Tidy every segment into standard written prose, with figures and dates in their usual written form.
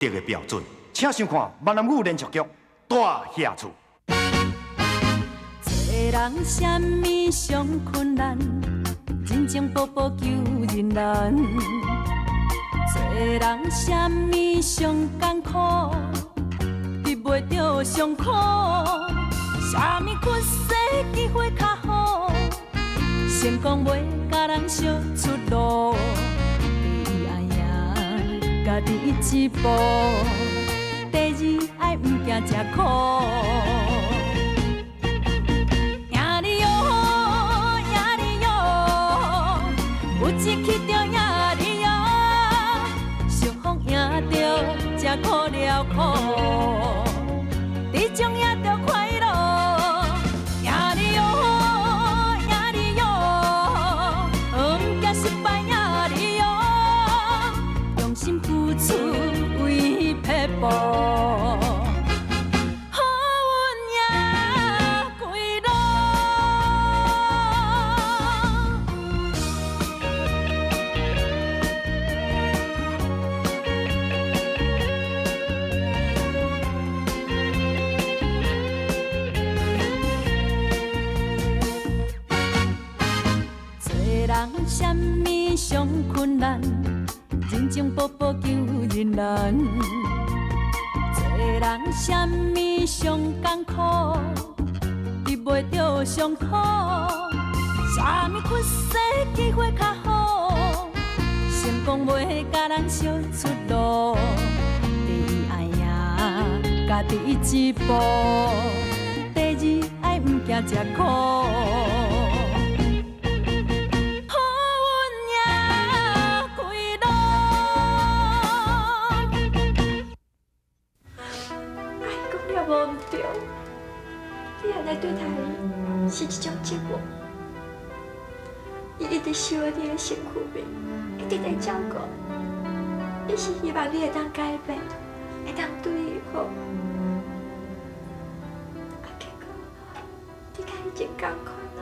得的标准，请想看闽南语连续剧《大下厝》。做人什么上困难，真情步步求人难。做人什么上艰苦，避袂着上苦。什么缺世机会较好，成功袂甲人相出路。第一爱赢家己一步，第二爱毋惊吃苦。赢你哟，赢你哟，有志气着赢你哟，相逢赢着才苦了苦，你种也着快乐。赢你哟，赢你哟，毋惊失败赢你哟，用心付出为撇步。什么上困难，人情步步求人难。做人什么上艰苦，避袂着上苦。什么缺世机会较好，成功袂甲人相出路。第一爱赢家己一步，第二爱毋惊吃苦。对他是一种折磨，伊一直想你的身躯病，一直在照顾，伊是希望你会当改变，会当对伊好。结果你甲伊真同款啊！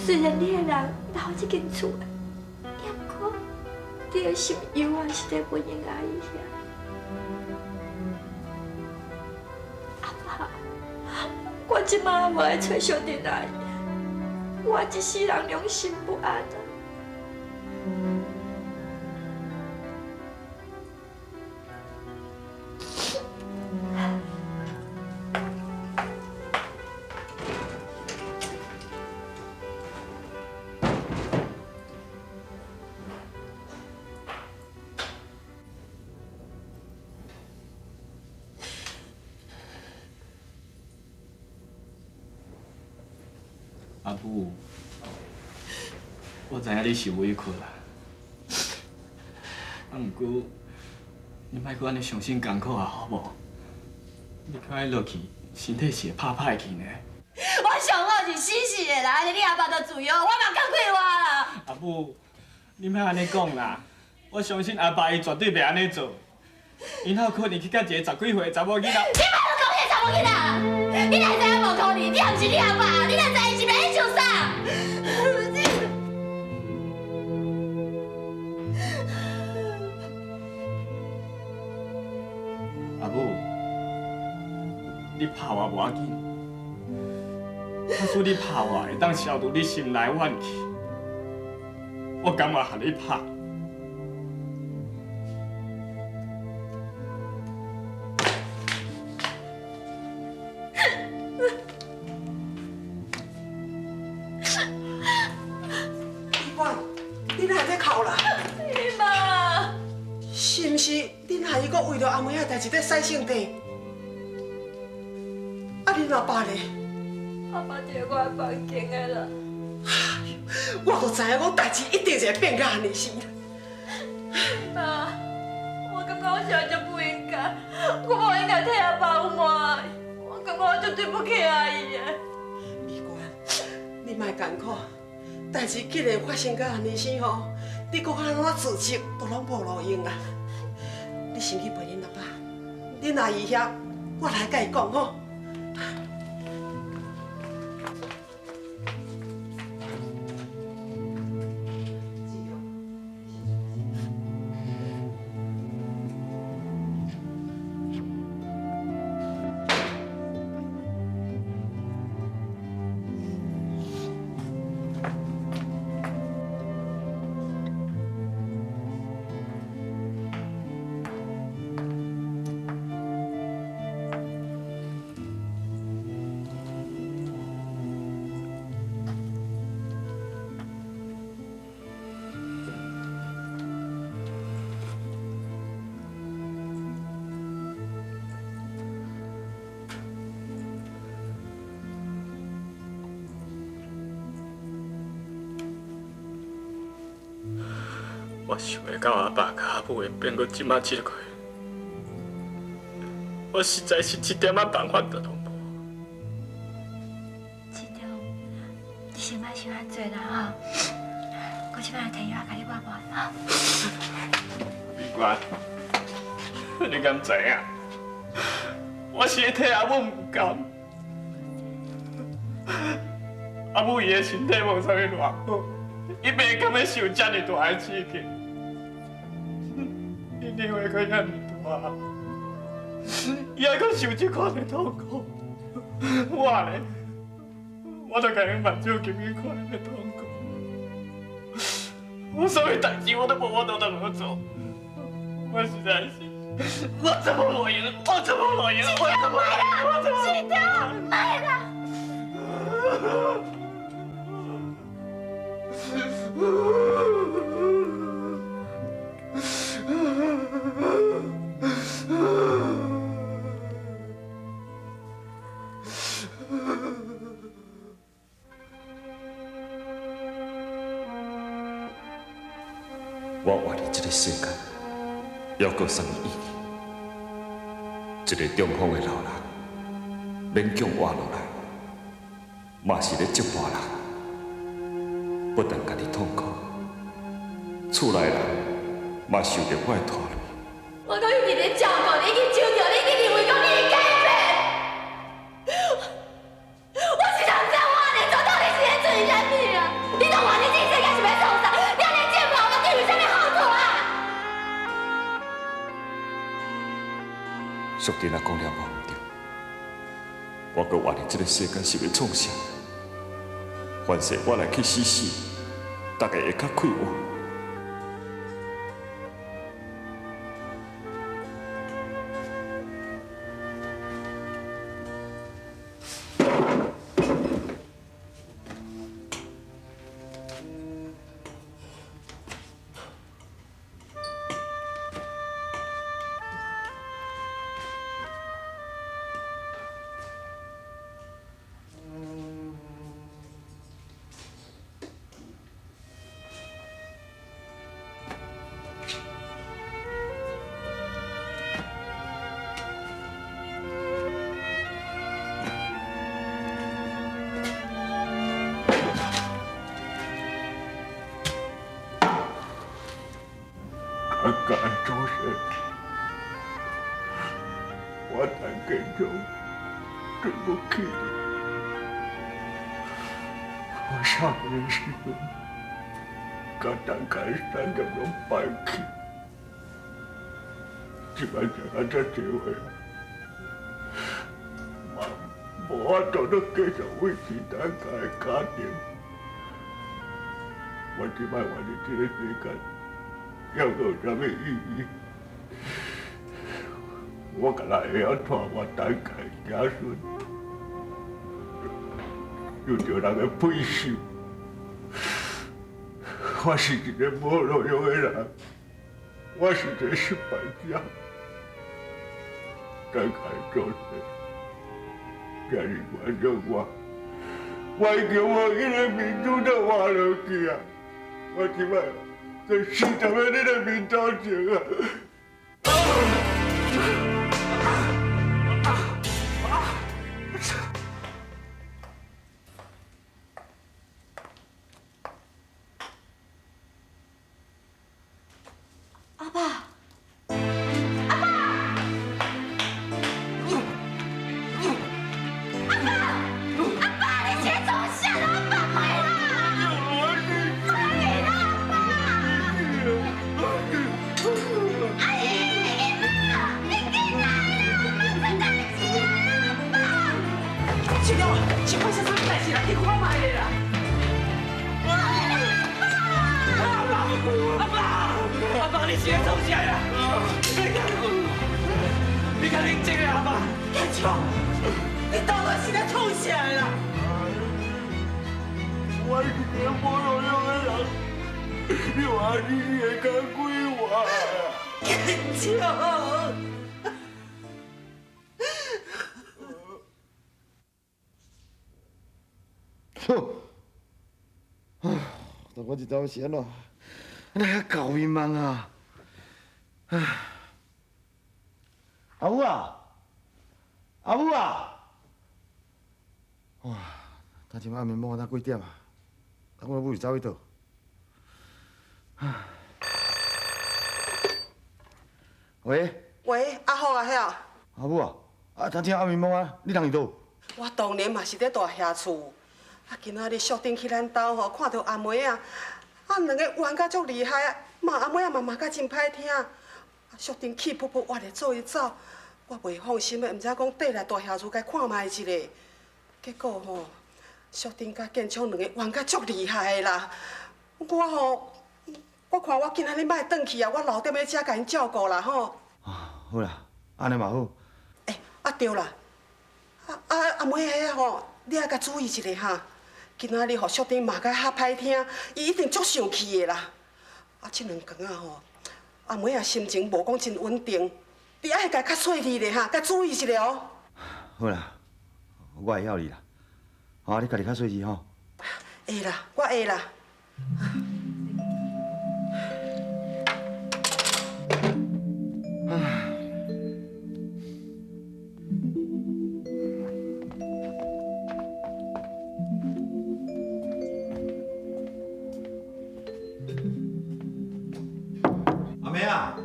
虽然你的人留这间厝，也毋过你的心永远是在本应阿姨遐。我即马无爱找小弟阿姨，我一世人良心不安啊！阿母，我知影你是委屈啦，啊，毋过你莫阁安尼伤心艰苦啊，好无？你看伊落去，身体是会拍歹去呢。我上好是死死的啦，安尼你阿爸都自由，我嘛讲过话啦。阿母，你莫安尼讲啦，我相信阿爸伊绝对袂安尼做，因后可能去甲一个10几岁的查某囡仔。你莫讲迄查某囡仔，你哪知影无可能？你也毋是你阿爸，你哪知伊是要做啥？阿母，你拍我无要紧，假使你拍我会当消除你心内怨气，我甘愿和你拍。你哪在哭啦？姨妈，是毋是恁阿姨阁为了阿妹仔代志在洗性地？啊，恁阿爸呢？阿爸伫我的房间的啦。我都知影，讲代志一定会变甲安尼死。姨妈，我感觉我现在就不应该，我不应该替阿爸有瞒，我感觉我就对不起阿姨的。美娟，你莫艰苦。代志既然发生到安尼生吼，你搁安怎自责都拢无路用啊！你先去陪恁阿爸，恁阿姨遐，我来甲伊讲吼。我想会到阿爸甲阿母会变过即马这个，我实在是一点仔办法都拢无。这条，你先莫想遐多啦吼。我即摆摕药甲你抹抹吼。美娟，你敢知影？我是替阿母唔甘，阿母伊的身体无啥物偌好，伊袂甘要受遮尔大的刺激，伊年岁阁遐尔大，伊还阁受这款的痛苦，我咧，我都甲伊目睭经伊看伊的痛苦，我啥物代志我都无法度通做，我实在是。我怎么落赢？我怎么落赢？我怎么落赢？我怎么落赢？卖啦！我活伫这个世界，还阁什么意义？一个中风的老人，勉强活落来，嘛是咧折磨人，不但家己痛苦，厝内人嘛受着我的拖累。我讲伊伫咧照顾你，去照顾你，去认为讲你会改变。我是人生，我安尼做到底是咧做啥物啊？你都话你这个世界是要创啥？你安尼折磨我，对有啥物好处啊？淑珍也讲了无毋对，我阁活伫这个世界是要创啥？凡是我来去死死，大家会较快活。感周身，我谈感周对不起你。我少年时分，甲单看山就拢摆起，即摆才这机会啊，无法度都继续维持单看的家庭。我即摆活伫这个世界。要有啥物意义？我敢若会晓带我等家子孙，受着人的鄙视。我是一个无路用的人，我是一个失败者。等家做事，家人关照我已经无迄个民主都活落去啊！我即摆。这是他们你的民造情啊！阿爸。阿爸，你是要做啥呀？你看你这个阿爸，太吵！你到底是在创啥啦？我是个无路用的人，你话你会敢归我？太吵！哼！哎，但我一朝是安怎？那还搞迷茫啊！阿母啊，阿母啊！哇，他今晚面摸到几点啊？我母是走去倒？喂？喂，阿好啊，遐。阿母啊，昨天暗暝摸啊，你人伫倒？我当年嘛是咧大遐厝，今仔日宿顶去咱兜吼，看到阿妹啊，两个冤甲足厉害啊，阿妹啊嘛骂甲真歹听，宿顶气噗噗活咧做伊走，我袂放心的，毋知讲缀来大遐厝该看卖一下，结果吼，宿顶甲建昌两个冤甲足厉害的啦，我看我今仔日莫转去啊，我留踮咧遮甲因照顾啦吼。好啦，安尼嘛好。对啦。阿妹遐吼，你也甲注意一下哈。今仔日互宿顶骂甲遐歹听，伊一定足生气的啦。这2天啊吼，阿妹啊心情无讲真稳定，你爱甲较细腻咧哈，甲注意一下哦。好啦，我会晓你啦。你家己较细致吼。会啦，我会啦。阿梅啊，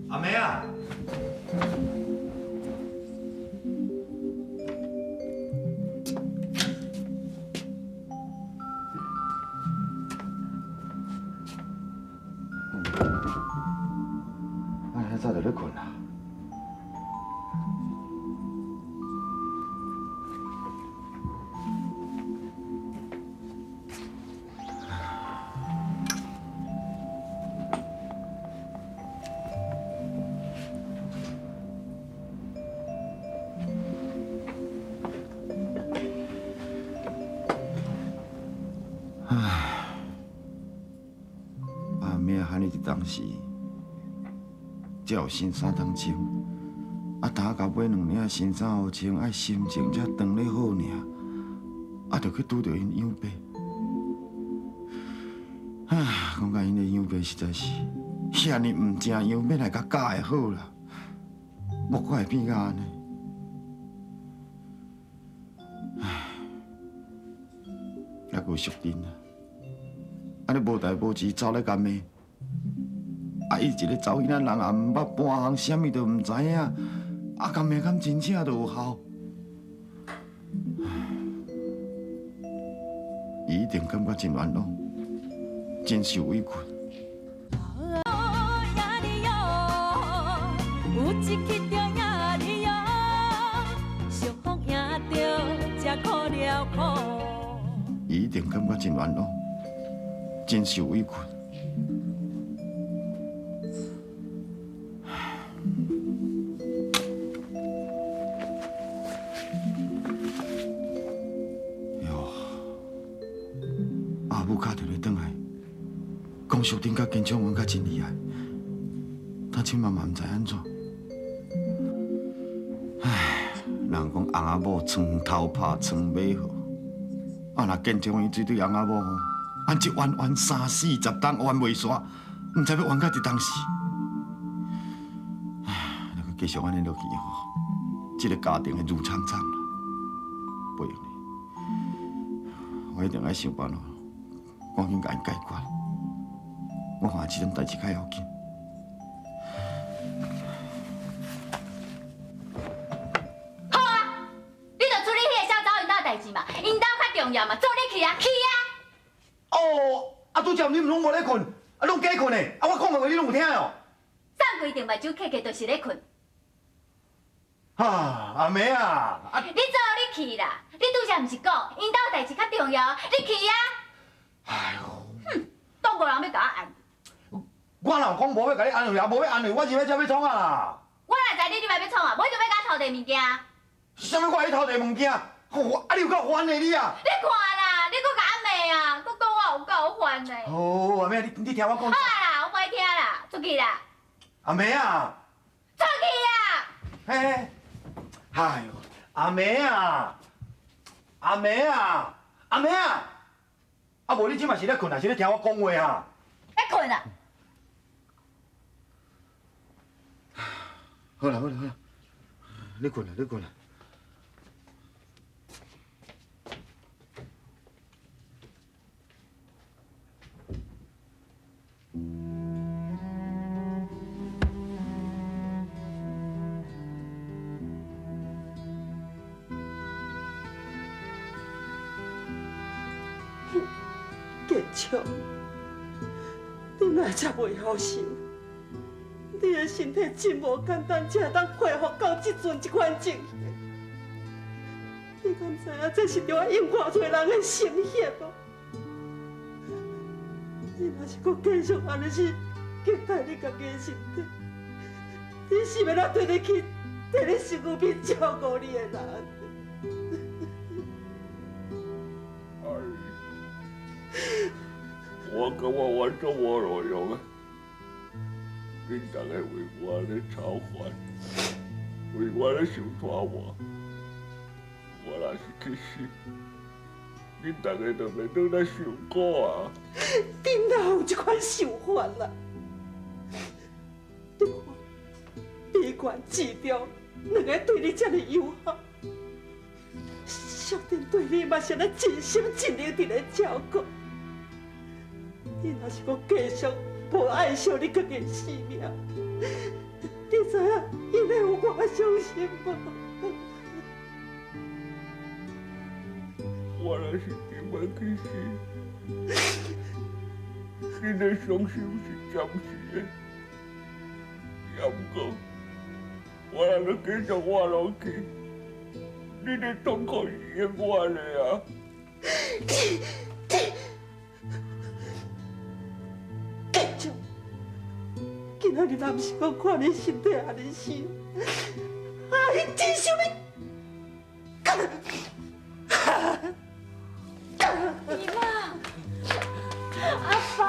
阿梅啊，遐早就咧困啦。阿妹喊你伫当时，才有新衫通穿。打到尾2领新衫好穿，爱心情才当咧好尔。就去拄到因养爸。讲甲因的养爸实在是遐尼唔正样，要来甲教会好啦，无怪会变甲安尼。还有淑珍啊，安尼无代无志走咧干咩？伊一个走囡仔人也毋捌半项，啥物都毋知影，干咩敢真正就有效？伊一定感觉真冤枉，真受委屈。有一刻着赢你哟，幸福赢着才苦了苦。伊一定感觉真冤枉，真受委屈。哟，阿母敲电话转来，讲淑珍甲金昌文甲真厉害，他亲妈妈毋知安怎。人讲翁仔某床头拍床尾和，若建昌伊追对翁仔某吼，一冤冤30、10冬冤袂煞，毋知要冤到伫当时。若阁继续安尼落去吼，这个家庭会如苍苍啦，不用哩。我一定爱想办法，赶紧甲因解决。我看这种代志较要紧。重要嘛，做你去啊，去啊！哦，拄则你拢无咧困，拢假困的，我讲的话你拢有听哦。送规定目睭客客就是咧困。阿妹啊，你做你去啦，你拄则毋是讲因兜代志较重要，你去啊！哎呦，哼，都无人要甲我安。我若讲无要甲你安慰，也无要安慰，我是要怎要创啊啦？我哪知你要创啊？我就要甲偷摕物件。啥物我去偷摕物件？你有够烦的你啊！你看啦，你搁甲我骂啊，搁讲我有够烦的。哦，阿妹，你听我讲。好啦，我袂听啦，出去啦。阿妹啊！出去啊！嘿，哎呦，阿妹啊！阿妹啊！阿妹啊！啊，无你即嘛是咧困，还是咧听我讲话哈？要困啊！好啦，你困啦。建昌，你哪才袂好受？你的身体真无简单，才会当恢复到即阵即款情形。你敢知影这是着用偌侪人的心血无？你若是搁继续安尼是虐待你家己的身体，你是要哪对得起替你身躯边照顾你的人？我感觉我做我路用啊，恁大家为我咧操烦，为我咧想拖我若是去死，恁大家就袂当来受苦啊！恁哪有这款想法啦？你看，悲观治疗两个对你这么友好，小丁对你嘛是咧尽心尽力伫咧照顾。你若是讲继续无爱惜你家己的性命，你知影伊会有偌伤心无？我若是今晚去死，恁的伤心是暂时的，也不过我若要继续活落去，恁的痛苦是永远的啊！今仔日若不是讲看你身体安尼死，伊真想要。姨妈，阿爸，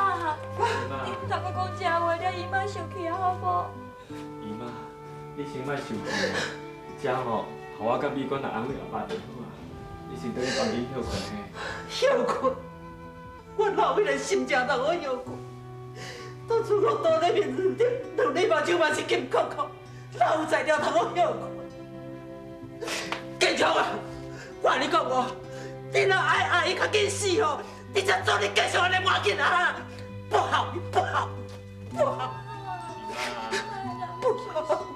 你唔通搁讲这话了，姨妈生气好无？姨妈，你先莫生气，这吼，互我甲美管来安慰阿爸就好啊。你先等伊房间休困下。休困，我老迄个心情让我休困。到厝我倒在面床顶，两日目睭嘛是金扣扣，哪有材料通我休困？建昌啊，我跟你讲哦，你若爱伊较紧死吼，你才做你继续安尼活紧啊！不好，不好，不好，不好！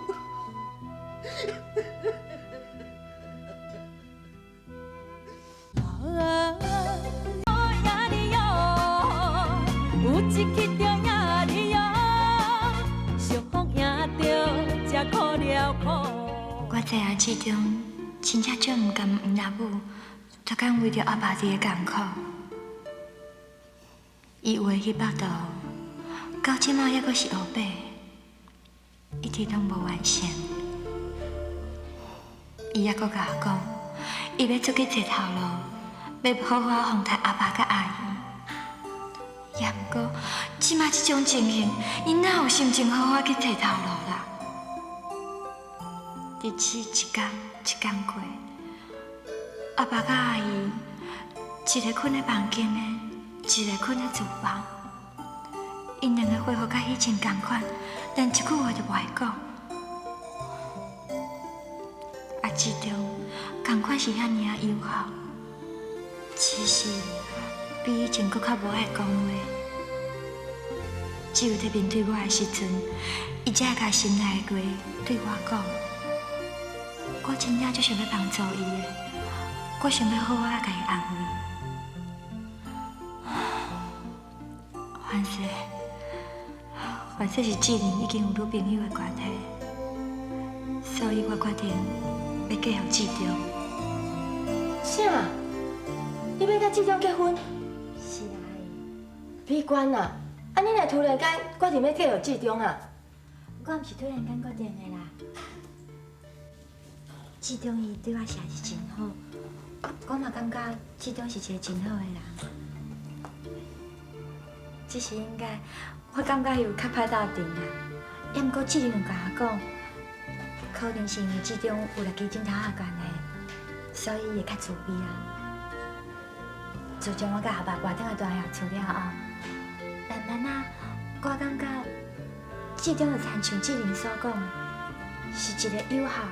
有一刻就赢你哟，相逢赢着才苦了苦。我知影之中真正少唔甘吴阿母，才敢为着阿爸伫个艰苦。伊有的迄腹肚，到即马还阁是黑白，一直拢无完成。伊还阁甲我讲，伊要出去找头路，要好好奉待阿爸甲阿姨。也毋过，即马即种情形，伊哪有心情好好去找头路啦？日子一天一天过，阿爸甲阿姨一个困在房间的，一个困在厨房。因两个恢复甲以前同款，连一句话都无爱讲。啊，之中同款是遐尔友好，其实比以前搁较无爱讲话。只有在面对我的时阵，伊才会甲心内的话对我讲。我真正足想要帮助伊的，我想要好好甲伊安慰。反正是既然已经有女朋友的关系，所以我决定要继续志中。啥？你要甲志中结婚？是啊，闭关啊！啊，你若突然间决定要继续志中啊？我毋是突然间决定的啦。志中伊对我实在是真好，我嘛感觉志中是一个真好的人。只是应该，我感觉伊有较歹打定啦。也毋过志玲有甲我讲，可能是因为志中有来基镜头下关系，所以会较自卑啊。自从我甲阿爸搬转来大厦厝了后，慢慢啊，我感觉这种就亲像志玲所讲的，是一个友好、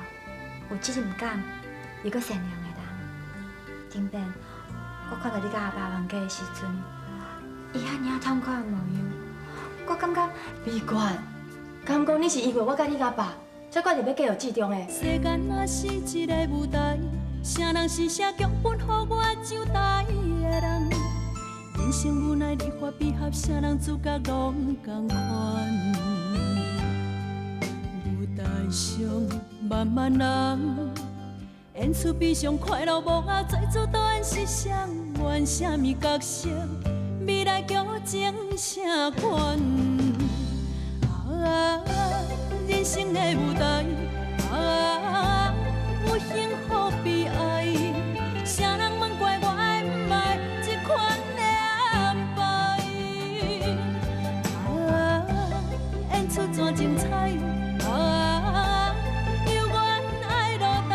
有责任感又搁善良的人。顶遍我看到你甲阿爸冤家的时阵，伊遐尔痛苦的模样，我感觉美观，敢讲你是因为我甲你阿爸，才决定要嫁予志中的？世间若是一个舞台，啥人是写剧本，予我上台的人？人生无奈，离合悲合，啥人主角拢同款。舞台上万万人，演出悲伤快乐无啊，最主导演是谁？演啥物角色？未来剧情啥款？人生的舞台，有幸福悲哀，谁人问怪我的不爱这款的安排？演出怎精彩？有缘爱落台，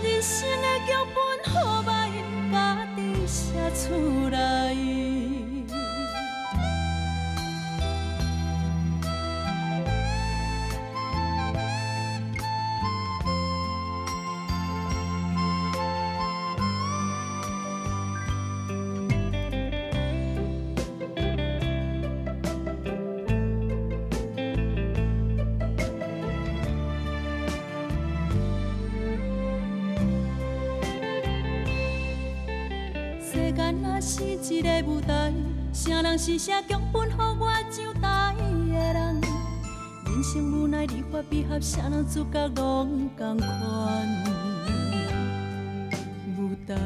人生的剧本好歹，家己写出来。世间若是一个舞台，啥人是写剧本，予我上台的人？人生无奈，离合悲合，啥人主角拢同款？舞台。